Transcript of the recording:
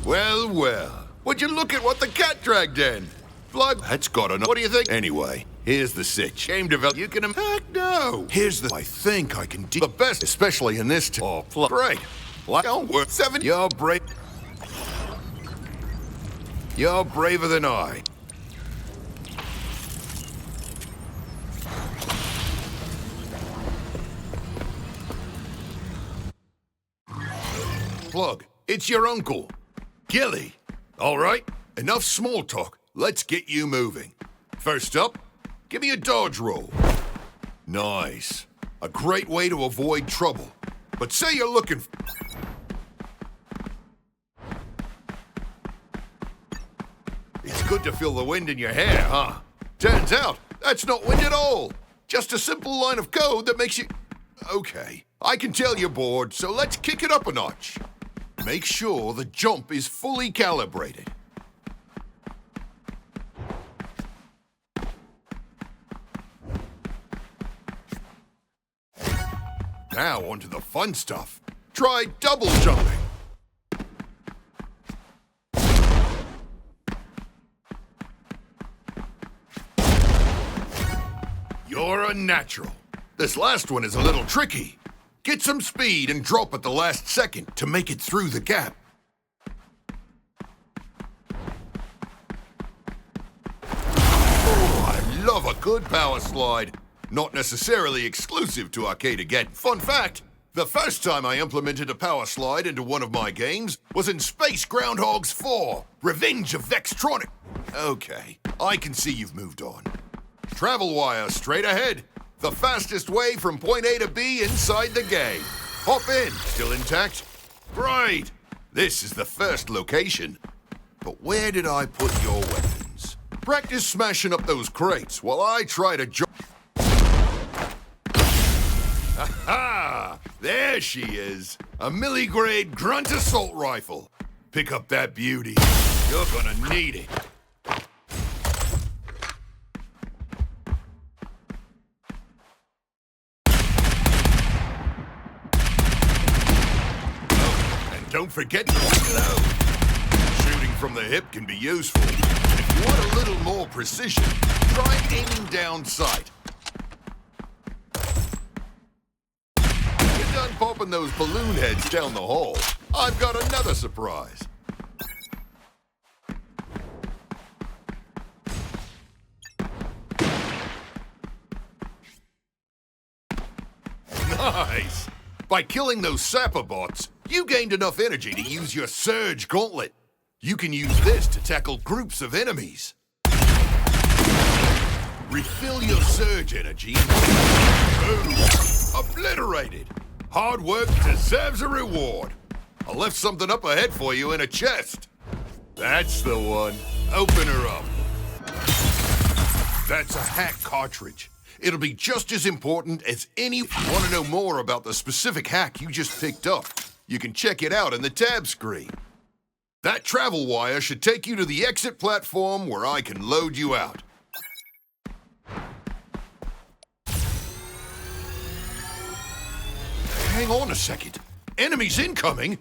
Well, well. Would you look at what the cat dragged in? Blood, that's gotta know. What do you think? Anyway, here's the sitch. Game develop. You can. Heck no. Here's the. I think I can do the best, especially in this. Oh, great. Like, don't work. 7. You're brave. You're braver than I. Plug, it's your uncle. Gilly. All right, enough small talk. Let's get you moving. First up, give me a dodge roll. Nice. A great way to avoid trouble. But say you're looking... It's good to feel the wind in your hair, huh? Turns out, that's not wind at all. Just a simple line of code that makes you... Okay, I can tell you're bored, so let's kick it up a notch. Make sure the jump is fully calibrated. Now onto the fun stuff. Try double jumping. You're a natural. This last one is a little tricky. Get some speed and drop at the last second to make it through the gap. Oh, I love a good power slide. Not necessarily exclusive to Arcadegeddon. Fun fact, the first time I implemented a power slide into one of my games was in Space Groundhogs 4, Revenge of Vextronic. Okay, I can see you've moved on. Travel wire straight ahead. The fastest way from point A to B inside the game. Hop in. Still intact? Right. This is the first location. But where did I put your weapons? Practice smashing up those crates while I try to jump. Aha! There she is. A milligrade grunt assault rifle. Pick up that beauty. You're gonna need it. Don't forget to reload. Shooting from the hip can be useful. If you want a little more precision, try aiming down sight. You're done popping those balloon heads down the hall. I've got another surprise. Nice! By killing those sapper bots, you gained enough energy to use your Surge Gauntlet. You can use this to tackle groups of enemies. Refill your Surge energy and boom! Obliterated! Hard work deserves a reward. I left something up ahead for you in a chest. That's the one. Open her up. That's a hack cartridge. It'll be just as important as any... If you want to know more about the specific hack you just picked up, you can check it out in the tab screen. That travel wire should take you to the exit platform where I can load you out. Hang on a second. Enemies incoming?